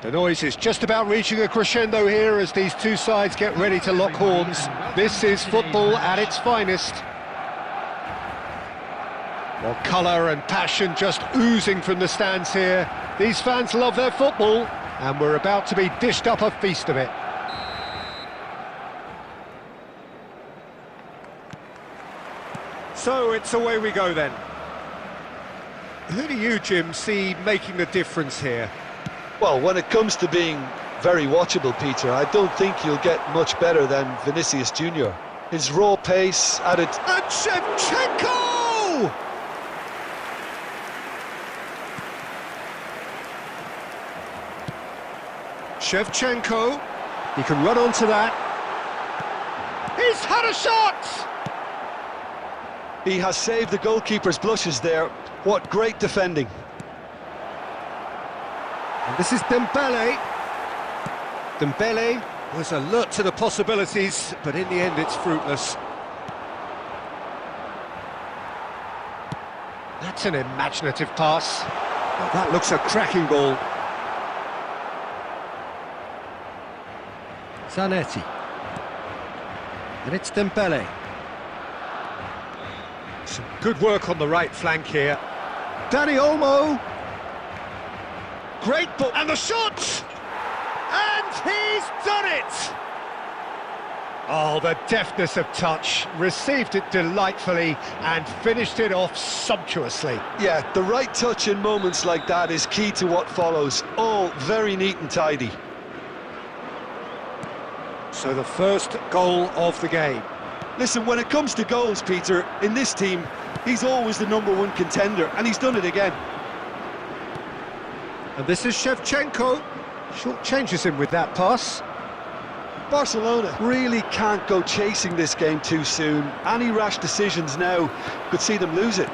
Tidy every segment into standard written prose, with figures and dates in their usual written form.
The noise is just about reaching a crescendo here as these two sides get ready to lock horns. This is football at its finest. Well, colour and passion just oozing from the stands here. These fans love their football, and we're about to be dished up a feast of it. So it's away we go then. Who do you, Jim, see making the difference here? Well, when it comes to being very watchable, Peter, I don't think you'll get much better than Vinicius Jr. His raw pace added... And Shevchenko! Shevchenko, he can run onto that. He's had a shot! He has saved the goalkeeper's blushes there. What great defending. And this is Dembele. Dembele was alert to the possibilities, but in the end it's fruitless. That's an imaginative pass. Oh, that looks a cracking ball. Zanetti. And it's Dembele. Some good work on the right flank here. Dani Olmo. Great ball, and the shot! And he's done it! Oh, the deftness of touch, received it delightfully and finished it off sumptuously. Yeah, the right touch in moments like that is key to what follows. All very neat and tidy. So the first goal of the game. Listen, when it comes to goals, Peter, in this team, he's always the #1 contender, and he's done it again. And this is Shevchenko. Short changes him with that pass. Barcelona really can't go chasing this game too soon. Any rash decisions now could see them lose it.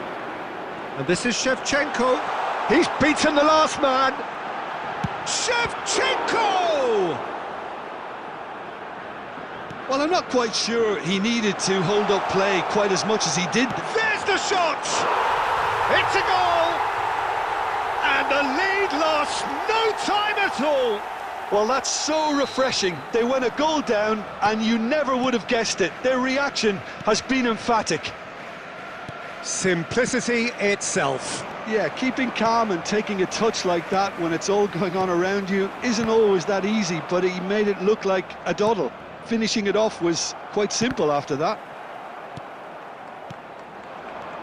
And this is Shevchenko. He's beaten the last man. Shevchenko! Well, I'm not quite sure he needed to hold up play quite as much as he did. There's the shot! It's a goal! And the lead lasts no time at all! Well, that's so refreshing. They went a goal down and you never would have guessed it. Their reaction has been emphatic. Simplicity itself. Yeah, keeping calm and taking a touch like that when it's all going on around you isn't always that easy, but he made it look like a doddle. Finishing it off was quite simple after that.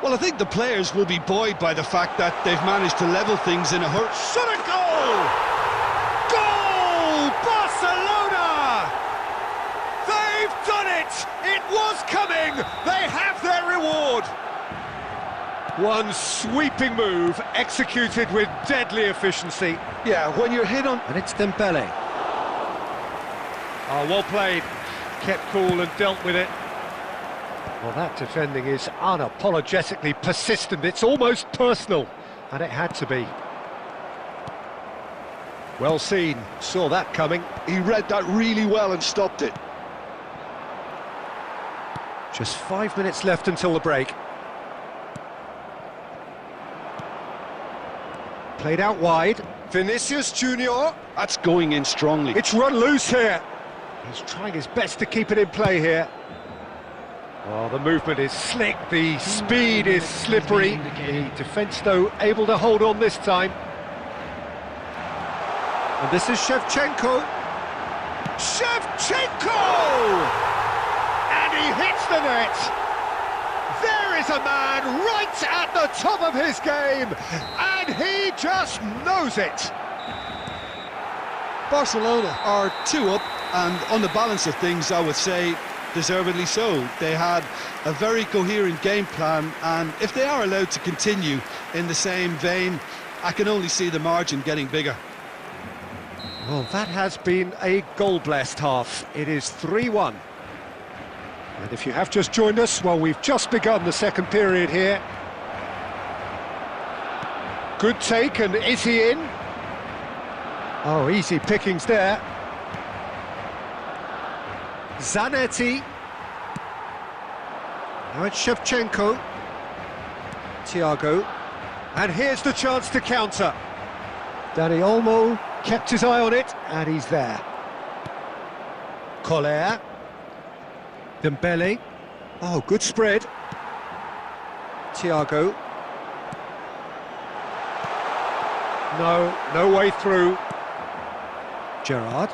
Well, I think the players will be buoyed by the fact that they've managed to level things in a hurry. Shot a goal! Goal! Barcelona! They've done it! It was coming! They have their reward! One sweeping move, executed with deadly efficiency. Yeah, when you're hit on... And it's Dembele. Oh, well played. Kept cool and dealt with it. Well, that defending is unapologetically persistent. It's almost personal, and it had to be. Well seen. Saw that coming. He read that really well and stopped it. Just 5 minutes left until the break. Played out wide. Vinicius Jr. That's going in strongly. It's run loose here. He's trying his best to keep it in play here. Oh, the movement is slick, the speed is slippery. The defence, though, able to hold on this time. And this is Shevchenko. Shevchenko! And he hits the net. There is a man right at the top of his game, and he just knows it. Barcelona are 2 up, and on the balance of things, I would say, deservedly so. They had a very coherent game plan, and if they are allowed to continue in the same vein, I can only see the margin getting bigger. Well, that has been a goal-blessed half. It is 3-1. And if you have just joined us, well, we've just begun the second period here. Good take, and is he in? Oh, easy pickings there. Zanetti. Now it's Shevchenko. Thiago. And here's the chance to counter. Dani Olmo kept his eye on it, and he's there. Collier. Dembele. Oh, good spread. Thiago. No way through. Gerrard.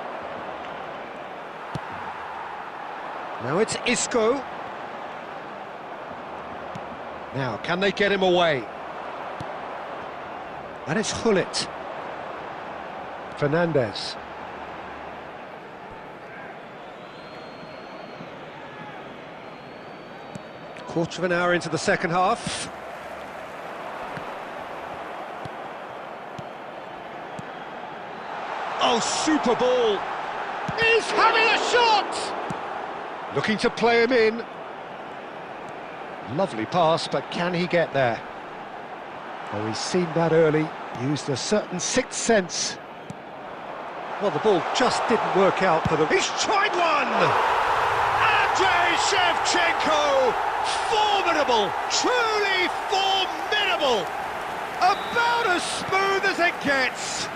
Now it's Isco. Now, can they get him away? And it's Hullet. Fernandes. Quarter of an hour into the second half. Oh, super ball! He's having a shot! Looking to play him in. Lovely pass, but can he get there? Oh, he's seen that early, used a certain sixth sense. Well, the ball just didn't work out for them. He's tried one! Andrei Shevchenko! Formidable! Truly formidable! About as smooth as it gets!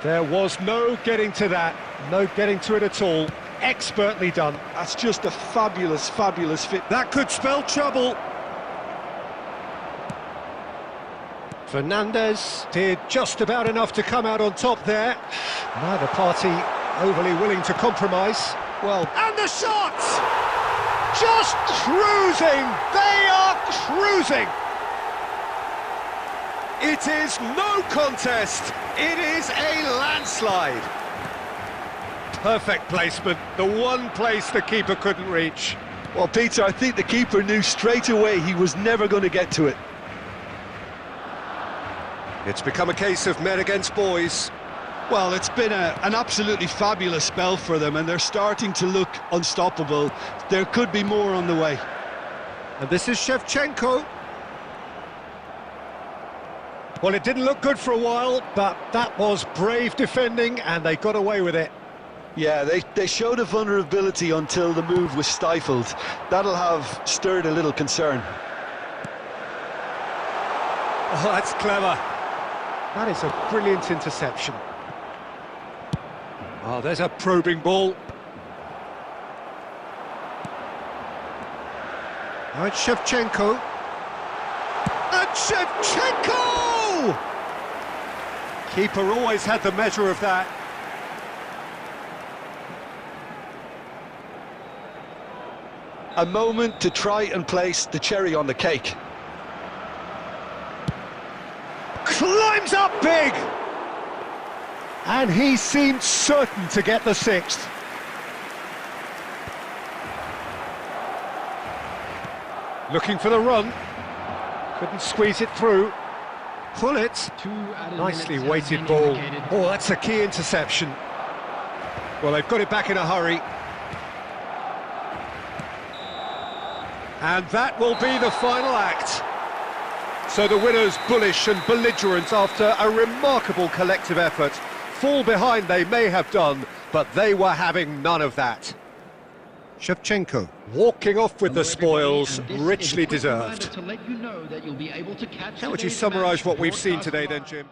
There was no getting to that, no getting to it at all. Expertly done. That's just a fabulous fit. That could spell trouble. Fernandes did just about enough to come out on top there. Neither party overly willing to compromise. Well, and the shot! Just cruising! They are cruising! It is no contest. It is a landslide. Perfect placement, the one place the keeper couldn't reach. well, Peter, I think the keeper knew straight away he was never going to get to it. It's become a case of men against boys. Well, it's been an absolutely fabulous spell for them, and they're starting to look unstoppable. There could be more on the way. And this is Shevchenko. Well, it didn't look good for a while, but that was brave defending, and they got away with it. Yeah, they showed a vulnerability until the move was stifled. That'll have stirred a little concern. Oh, that's clever. That is a brilliant interception. Oh, there's a probing ball. Now it's Shevchenko. And Shevchenko! Keeper always had the measure of that. A moment to try and place the cherry on the cake. Climbs up big! And he seemed certain to get the sixth. Looking for the run. Couldn't squeeze it through. Pull it. Nicely weighted ball. Oh, that's a key interception. Well, they've got it back in a hurry. And that will be the final act. So the winners, bullish and belligerent after a remarkable collective effort. Fall behind they may have done, but they were having none of that. Shevchenko walking off with the spoils, richly deserved. How would you summarise what we've seen today then, Jim?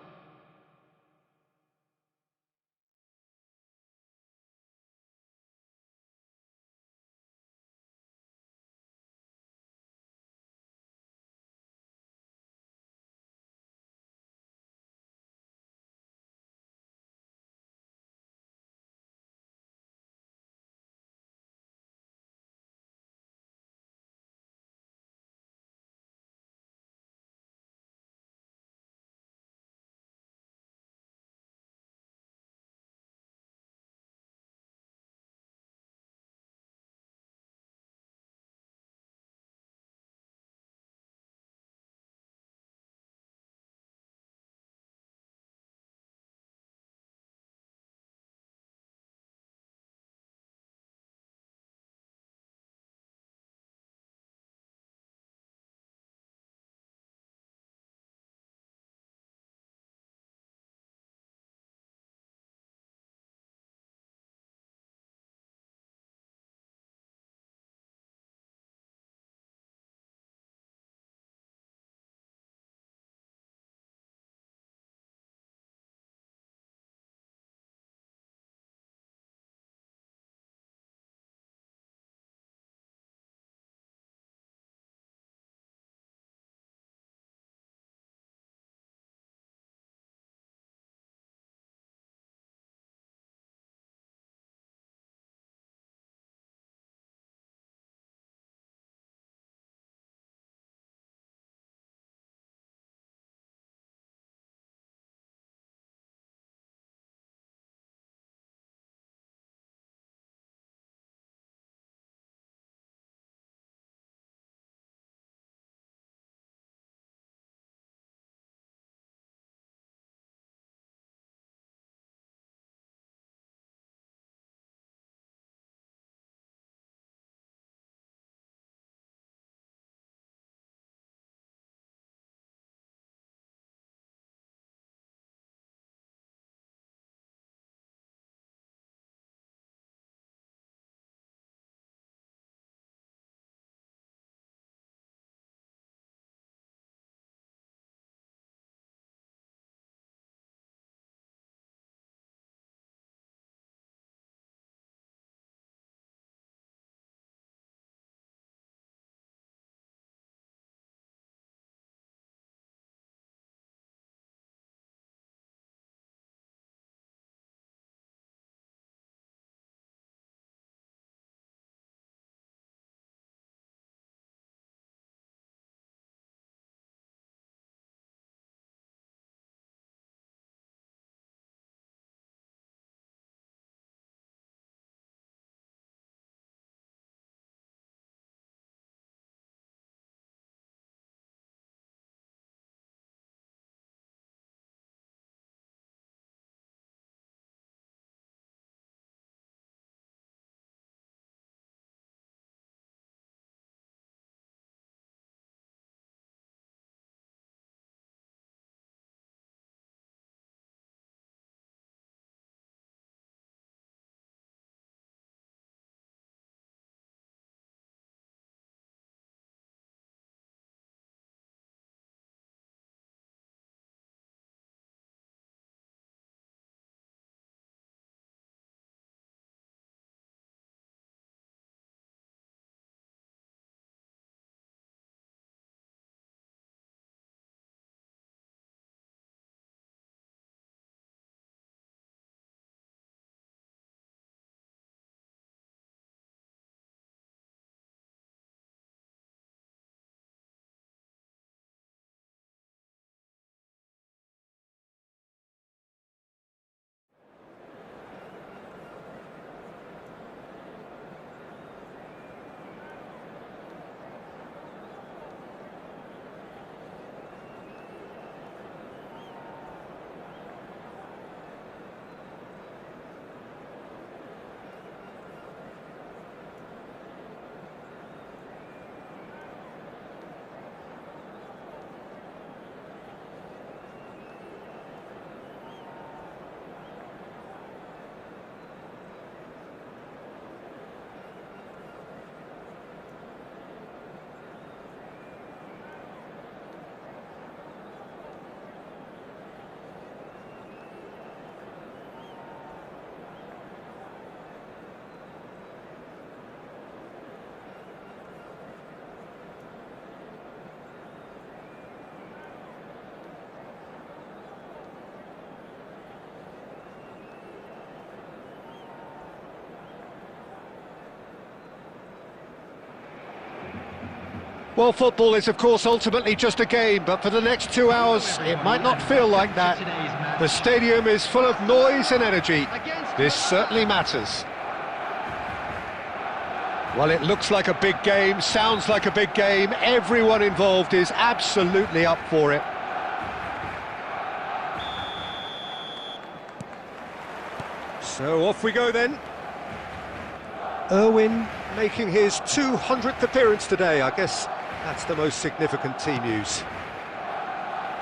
Well, football is, of course, ultimately just a game, but for the next 2 hours, it might not feel like that. The stadium is full of noise and energy. This certainly matters. Well, it looks like a big game, sounds like a big game. Everyone involved is absolutely up for it. So off we go then. Irwin making his 200th appearance today. I guess that's the most significant team news.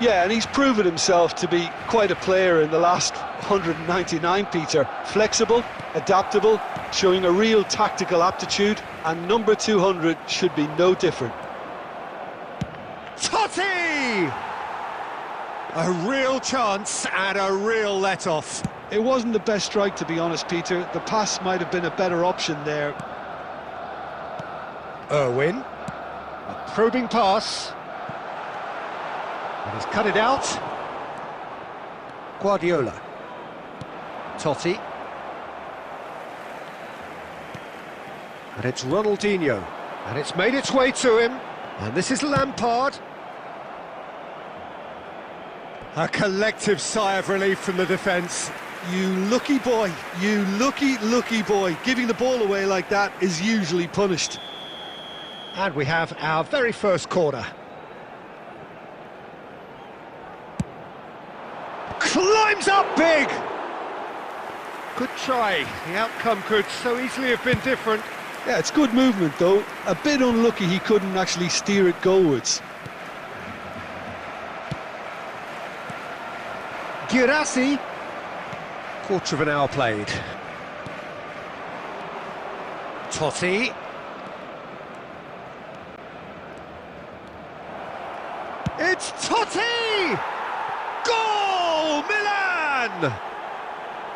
Yeah, and he's proven himself to be quite a player in the last 199, Peter. Flexible, adaptable, showing a real tactical aptitude, and number 200 should be no different. Totti! A real chance and a real let-off. It wasn't the best strike, to be honest, Peter. The pass might have been a better option there. Irwin, a probing pass. And he's cut it out. Guardiola. Totti. And it's Ronaldinho. And it's made its way to him. And this is Lampard. A collective sigh of relief from the defence. You lucky boy, you lucky boy. Giving the ball away like that is usually punished. And we have our very first corner. Climbs up big! Good try. The outcome could so easily have been different. Yeah, it's good movement though. A bit unlucky he couldn't actually steer it goalwards. Girassi. Quarter of an hour played. Totti. It's Totti! Goal! Milan!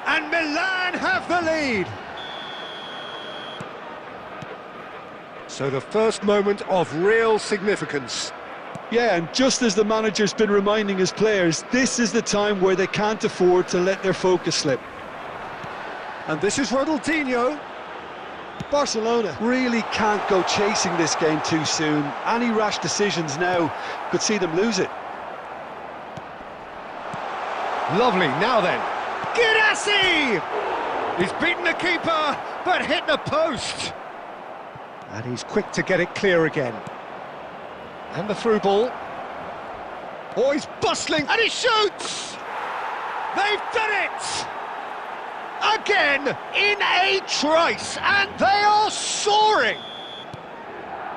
And Milan have the lead. So the first moment of real significance. Yeah, and just as the manager's been reminding his players, this is the time where they can't afford to let their focus slip. And this is Ronaldinho. Barcelona really can't go chasing this game too soon. Any rash decisions now could see them lose it. Lovely, now then. Girassi! He's beaten the keeper, but hit the post. And he's quick to get it clear again. And the through ball. Oh, he's bustling, and he shoots! They've done it! Again, in a trice, and they are soaring!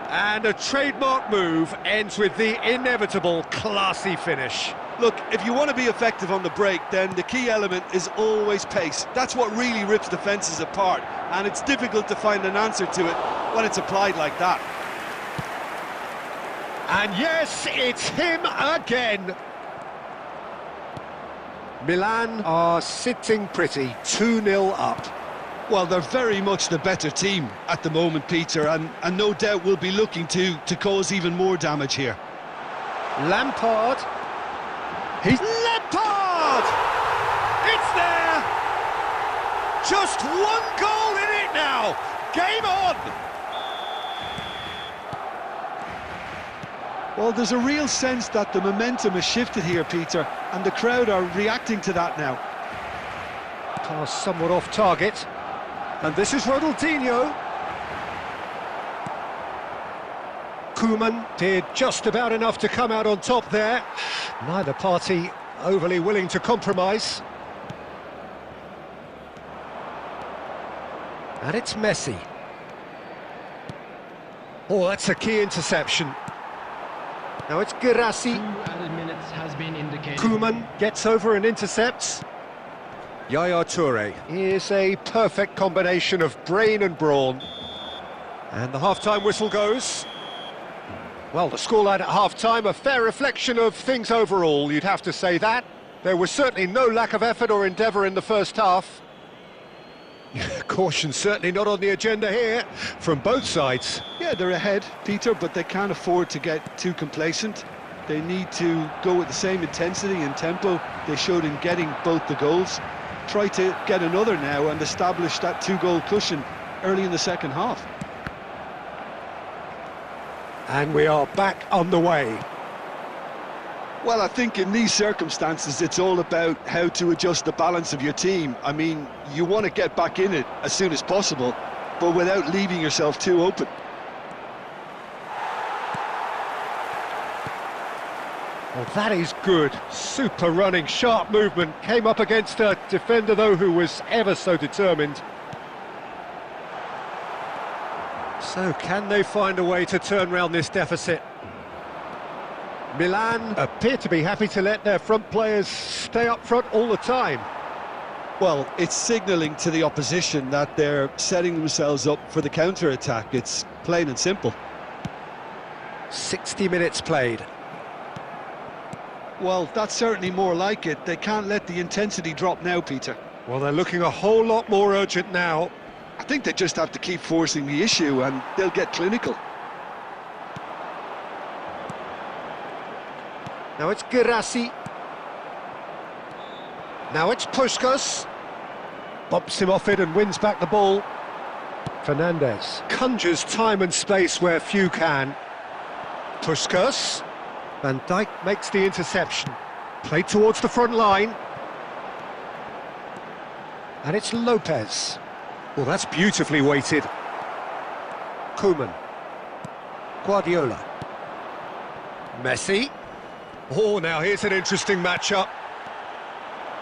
And a trademark move ends with the inevitable classy finish. Look, if you want to be effective on the break, then the key element is always pace. That's what really rips defences apart, and it's difficult to find an answer to it when it's applied like that. And yes, it's him again. Milan are sitting pretty, 2-0 up. Well, they're very much the better team at the moment, Peter, and no doubt will be looking to cause even more damage here. Lampard. He's Lampard! It's there! Just one goal in it now! Game on! Well, there's a real sense that the momentum has shifted here, Peter, and the crowd are reacting to that now. Pass somewhat off target. And this is Ronaldinho. Koeman did just about enough to come out on top there. Neither party overly willing to compromise. And it's Messi. Oh, that's a key interception. Now it's Girassi. 2 added minutes has been indicated. Koeman gets over and intercepts. Yaya Toure is a perfect combination of brain and brawn. And the half-time whistle goes. Well, the scoreline at half-time, a fair reflection of things overall, you'd have to say that. There was certainly no lack of effort or endeavour in the first half. Caution certainly not on the agenda here, from both sides. Yeah, they're ahead, Peter, but they can't afford to get too complacent. They need to go with the same intensity and tempo they showed in getting both the goals. Try to get another now and establish that 2-goal cushion early in the second half. And we are back on the way. Well, I think in these circumstances, it's all about how to adjust the balance of your team. I mean, you want to get back in it as soon as possible, but without leaving yourself too open. Well, that is good. Super running, sharp movement. Came up against a defender, though, who was ever so determined. So, can they find a way to turn round this deficit? Milan appear to be happy to let their front players stay up front all the time. Well, it's signalling to the opposition that they're setting themselves up for the counter-attack. It's plain and simple. 60 minutes played. Well, that's certainly more like it. They can't let the intensity drop now, Peter. Well, they're looking a whole lot more urgent now. I think they just have to keep forcing the issue and they'll get clinical. Now it's Girassi. Now it's Puskás. Bumps him off it and wins back the ball. Fernandez conjures time and space where few can. Puskás. Van Dijk makes the interception. Played towards the front line. And it's Lopez. Well, that's beautifully weighted. Koeman. Guardiola. Messi. Oh, now here's an interesting matchup.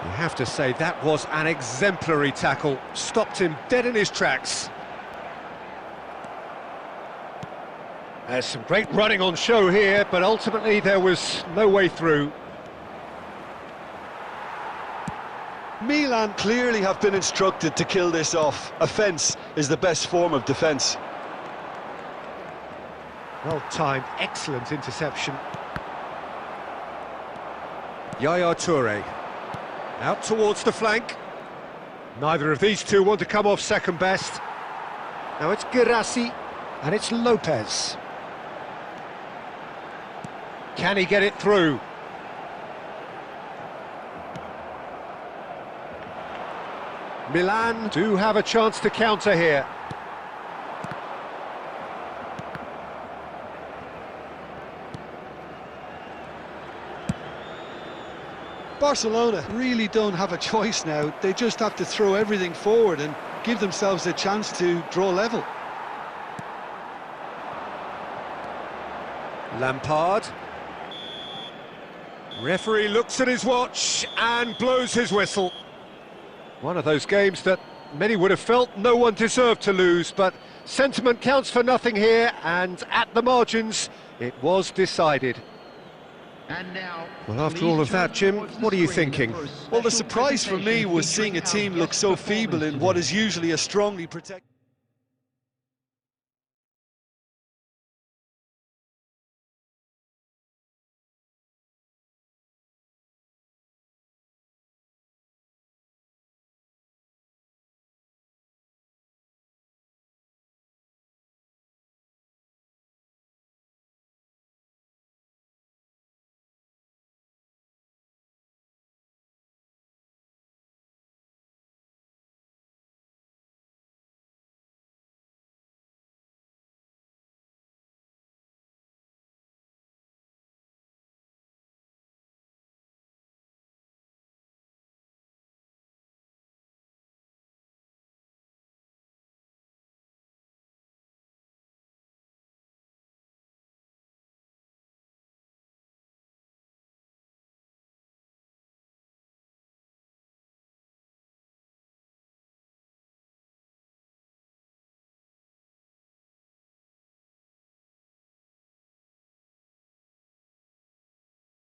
You have to say that was an exemplary tackle. Stopped him dead in his tracks. There's some great running on show here, but ultimately there was no way through. Milan clearly have been instructed to kill this off. Offence is the best form of defence. Well-timed, excellent interception. Yaya Touré. Out towards the flank. Neither of these two want to come off second best. Now it's Girassi, and it's Lopez. Can he get it through? Milan do have a chance to counter here. Barcelona really don't have a choice now. They just have to throw everything forward and give themselves a chance to draw level. Lampard. Referee looks at his watch and blows his whistle. One of those games that many would have felt no one deserved to lose, but sentiment counts for nothing here, and at the margins, it was decided. And now, well, after all of that, Jim, what are you thinking? Well, the surprise for me was seeing a team look so feeble in what is usually a strongly protected...